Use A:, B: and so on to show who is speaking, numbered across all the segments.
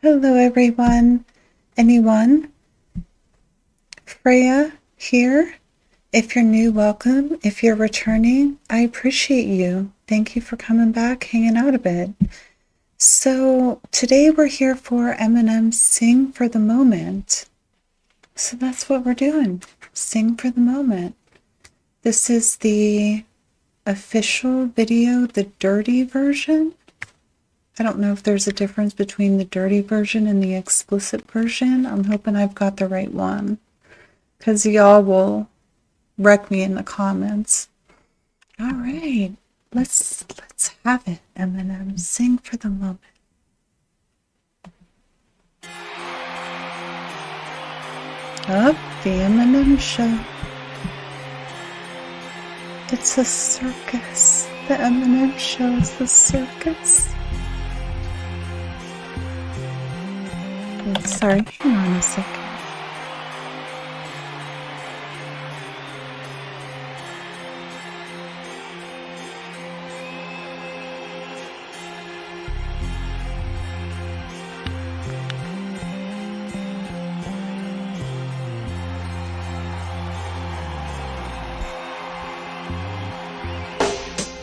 A: Hello, everyone. Anyone? Freya here. If you're new, welcome. If you're returning, I appreciate you. Thank you for coming back, hanging out a bit. So, today we're here for Eminem's Sing for the Moment. So, that's what we're doing. Sing for the Moment. This is the official video, the dirty version. I don't know if there's a difference between the dirty version and the explicit version. I'm hoping I've got the right one, because y'all will wreck me in the comments. All right, let's have it. Eminem, sing for the moment. Up the Eminem show. It's a circus. The Eminem show is the circus. Sorry, hang on a second.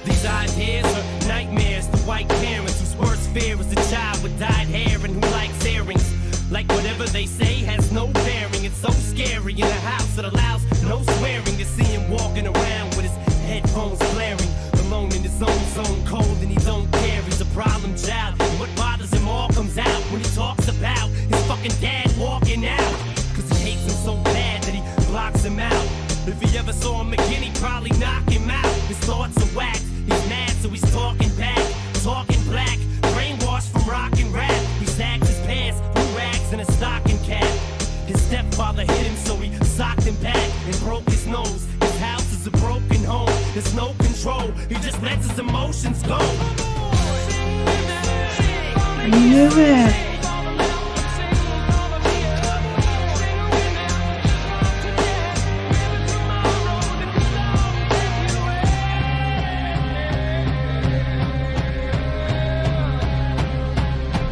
B: These ideas are nightmares to white parents whose worst fear is a child with dyed hair and who likes earrings. Like whatever they say has no bearing. It's so scary in a house that allows no swearing to see him walking around with his headphones blaring, alone in his own zone, cold and he don't care. He's a problem child, and what bothers him all comes out when he talks about his fucking dad walking out. Cause he hates him so bad that he blocks him out. If he ever saw him again, he'd probably knock him out. His thoughts are whacked, he's mad so he's talking back, talking black, brainwashed from rock and rap. He sagged his pants, and a stocking cap. His stepfather hit him, so he socked him back and broke his nose. His house is a broken home. There's no control. He just lets his emotions go.
A: I knew it.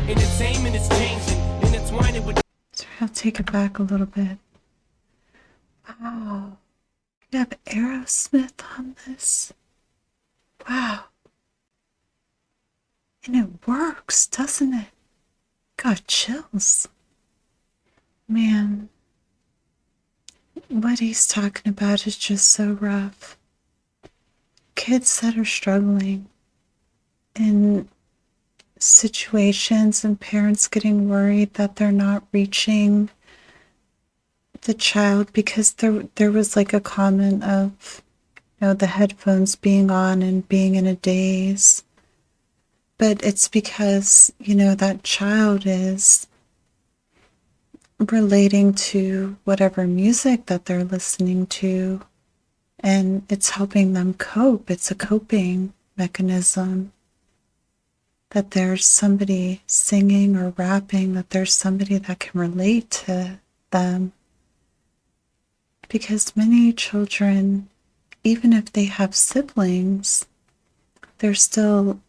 B: Entertainment is changing.
A: I'll take it back a little bit. Wow. You have Aerosmith on this? Wow. And it works, doesn't it? Got chills. Man, what he's talking about is just so rough. Kids that are struggling in situations and parents getting worried that they're not reaching the child because there was like a comment of, the headphones being on and being in a daze. But it's because, that child is relating to whatever music that they're listening to, and it's helping them cope. It's a coping mechanism. That there's somebody singing or rapping, that there's somebody that can relate to them. Because many children, even if they have siblings, they're still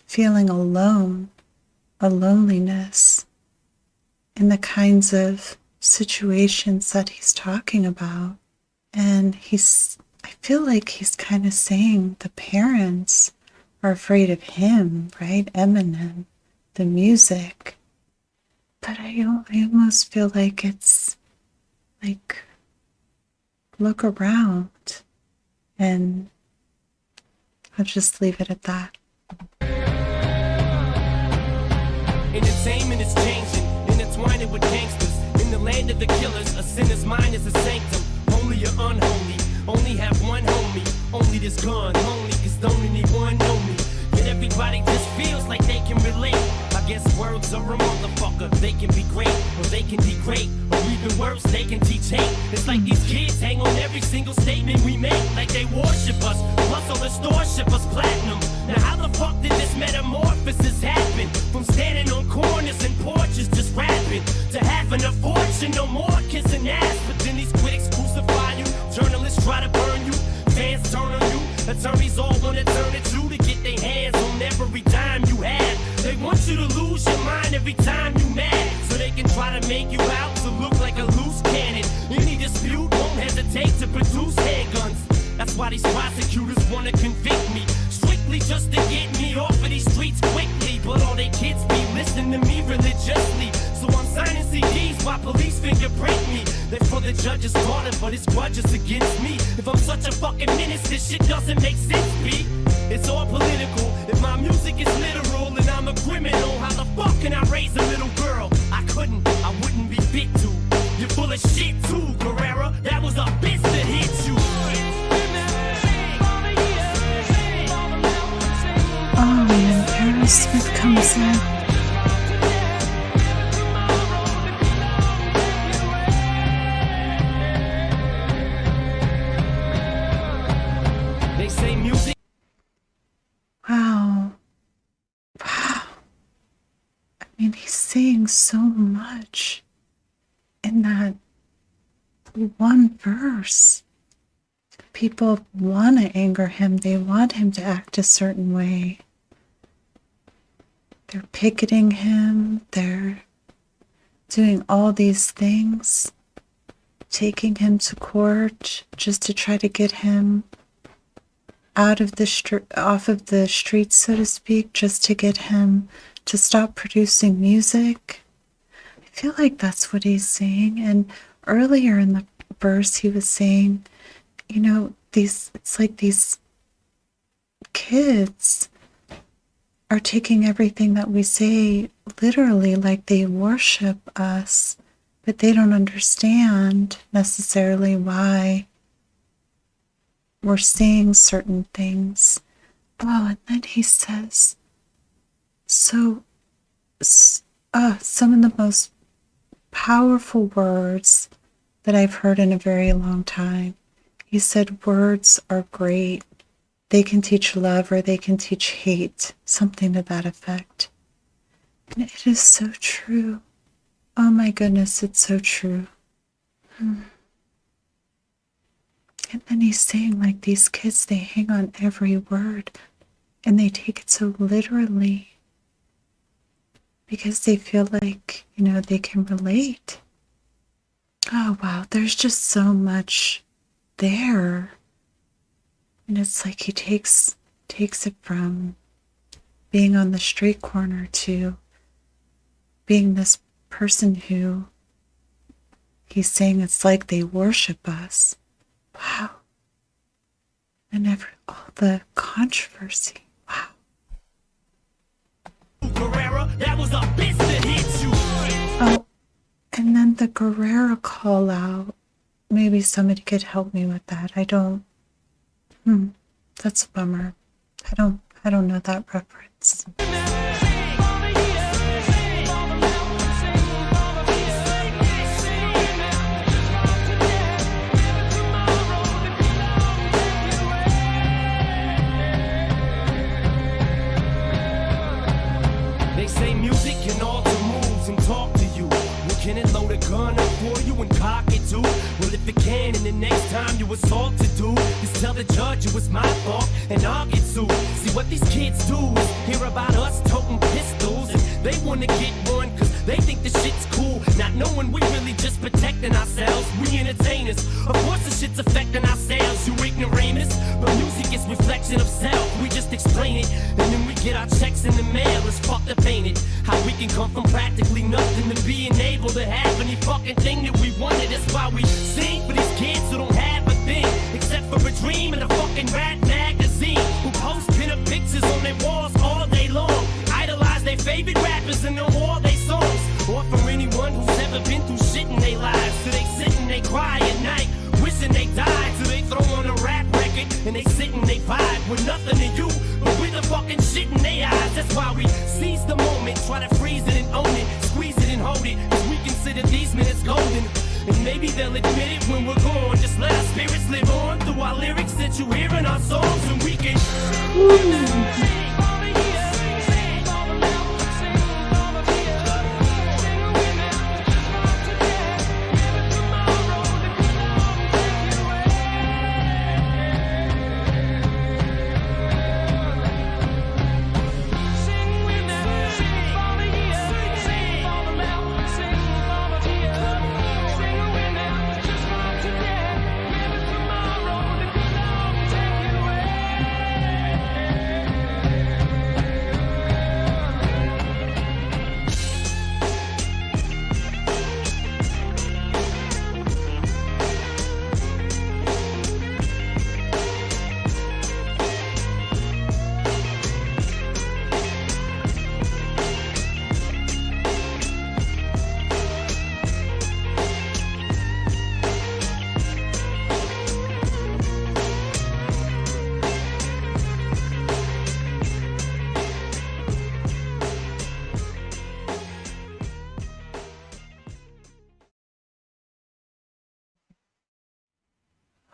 A: feeling alone, a loneliness in the kinds of situations that he's talking about. And I feel like he's kind of saying the parents are afraid of him, right? Eminem, the music. But I almost feel like it's like, look around, and I'll just leave it at that.
B: Entertainment is changing, intertwining with gangsters. In the land of the killers, a sinner's mind is a sanctum. Holy or unholy, only have one homie. Only this gun, lonely, cause don't anyone know me. Yet everybody just feels like they can relate. I guess words are a motherfucker. They can be great, or they can degrade, or even worse, they can teach hate. It's like these kids hang on every single statement we make, like they worship us. Plus all the stores ship us platinum. Now how the fuck did this metamorphosis happen? From standing on corners and porches just rapping, to having a fortune, no more kissing ass. But then these critics crucify you, journalists try to burn you, fans turn on you, attorneys all wanna turn it to get their hands on every dime you have. They want you you to lose your mind every time you mad, so they can try to make you out to look like a loose cannon. Any dispute won't hesitate to produce handguns. That's why these prosecutors wanna convict me, strictly just to get me off of these streets quickly. But all they kids be listening to me religiously, so I'm signing CDs while police fingerprint me. They're for the judge's daughter, but it's grudges against me. If I'm such a fucking menace, this shit doesn't make sense, B. It's all political. If my music is literal and I'm a criminal, how the fuck can I raise a little girl? I couldn't, I wouldn't be fit to. You're full of shit too, Guerrera. That was a bitch that hit you.
A: Oh, and Aerosmith comes in.
B: They say music.
A: Wow. Wow. I mean, he's saying so much in that one verse. People want to anger him. They want him to act a certain way. They're picketing him. They're doing all these things, taking him to court just to try to get him out of the off of the streets, so to speak, just to get him to stop producing music. I feel like that's what he's saying. And earlier in the verse, he was saying, you know, it's like these kids are taking everything that we say literally, like they worship us, but they don't understand necessarily why we're saying certain things. Oh, and then he says, some of the most powerful words that I've heard in a very long time. He said, words are great. They can teach love or they can teach hate, something to that effect. And it is so true. Oh my goodness, it's so true. And then he's saying, like, these kids, they hang on every word and they take it so literally because they feel like, you know, they can relate. Oh, wow, there's just so much there. And it's like he takes it from being on the street corner to being this person who he's saying it's like they worship us. Wow. And all the controversy. Wow.
B: Guerrera, that was a bitch that hit you.
A: Oh, and then the Guerrera call out. Maybe somebody could help me with that. I don't. That's a bummer. I don't know that reference.
B: They say music can alter moods and talk to you. Well, can it load a gun up for you and cock it too? Well, if it can, and the next time you assault to do is tell the judge it was my fault and I'll get sued. See, what these kids do is hear about us toting pistols and they wanna get one cause they think the shit's cool, not knowing we really just protecting ourselves. We entertainers, of course the shit's affecting ourselves, you ignoramus. But music is reflection of self, we just explain it and then we get our checks in the mail. It's fucked up, ain't it? How we can come from practically nothing to being able to have any fucking thing that we wanted. That's why we sing for these kids who don't have a thing except for a dream and a fucking rat magazine, who post pinup pictures on their walls all day long, idolize their favorite rappers and know all their songs. Or for anyone who's ever been through shit in their lives, so they sit and they cry at night wishing they died, so they throw on a rap record and they sit and they vibe with nothing to you but with the fucking shit in their eyes. That's why we seize the moment, try to freeze it and own it, squeeze it and hold it, cause we consider these minutes golden. And maybe they'll admit it when we're gone. Just let our spirits live on through our lyrics that you hear in our songs, and we can.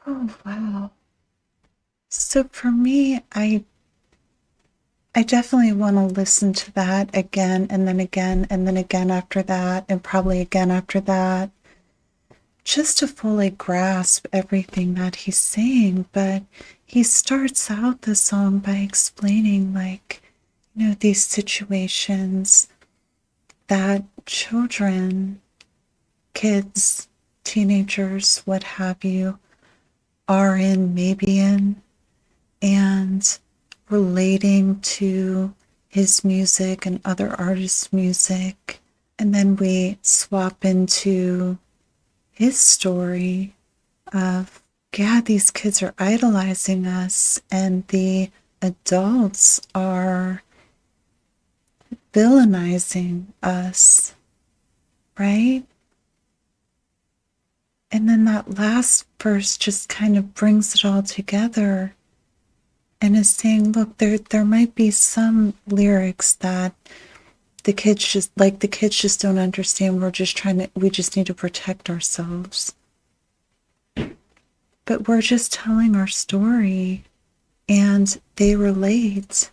A: Oh, wow. So for me, I definitely want to listen to that again and then again and then again after that and probably again after that just to fully grasp everything that he's saying. But he starts out the song by explaining, like, these situations that children, kids, teenagers, what have you, are in, maybe in, and relating to his music and other artists' music. And then we swap into his story of, yeah, these kids are idolizing us, and the adults are villainizing us, right? And then that last verse just kind of brings it all together and is saying, look, there might be some lyrics that the kids just don't understand. We just need to protect ourselves. But we're just telling our story and they relate.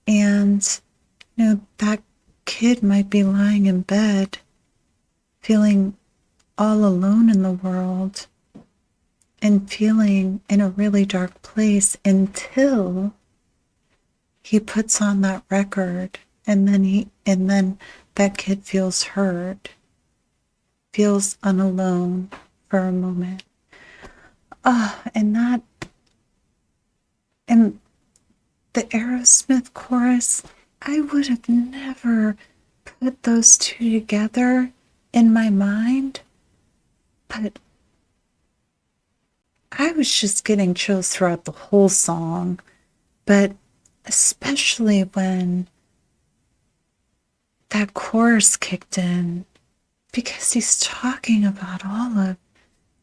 A: And, that kid might be lying in bed feeling all alone in the world and feeling in a really dark place until he puts on that record, and then that kid feels heard, feels unalone for a moment. And the Aerosmith chorus, I would have never put those two together in my mind, but I was just getting chills throughout the whole song, but especially when that chorus kicked in, because he's talking about all of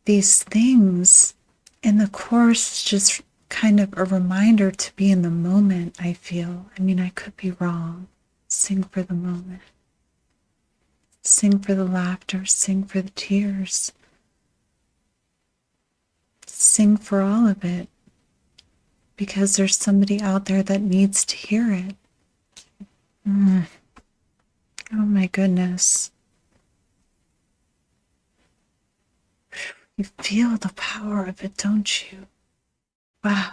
A: these things. And the chorus is just kind of a reminder to be in the moment, I feel. I mean, I could be wrong. Sing for the moment. Sing for the laughter. Sing for the tears. Sing for all of it. Because there's somebody out there that needs to hear it. Oh my goodness. You feel the power of it, don't you? Wow.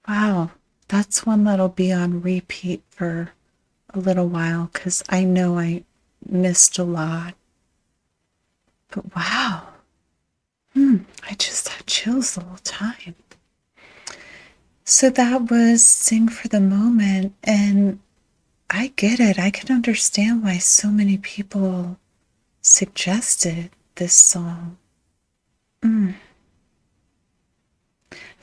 A: Wow. That's one that'll be on repeat for a little while because I know I missed a lot. But wow. I just had chills the whole time. So that was Sing for the Moment. And I get it. I can understand why so many people suggested this song.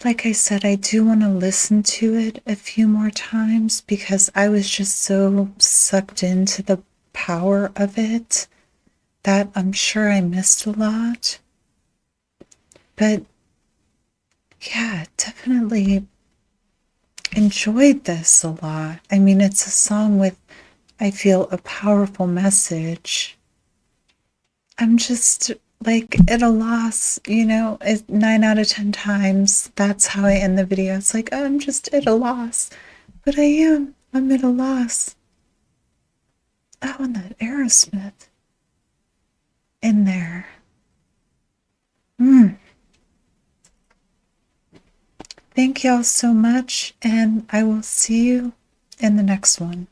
A: Like I said, I do want to listen to it a few more times because I was just so sucked into the power of it that I'm sure I missed a lot. But yeah, definitely enjoyed this a lot. I mean, it's a song with, I feel, a powerful message. I'm just like at a loss, 9 out of 10 times. That's how I end the video. It's like, oh, I'm just at a loss. But I am. I'm at a loss. Oh, and that Aerosmith in there. Thank y'all so much, and I will see you in the next one.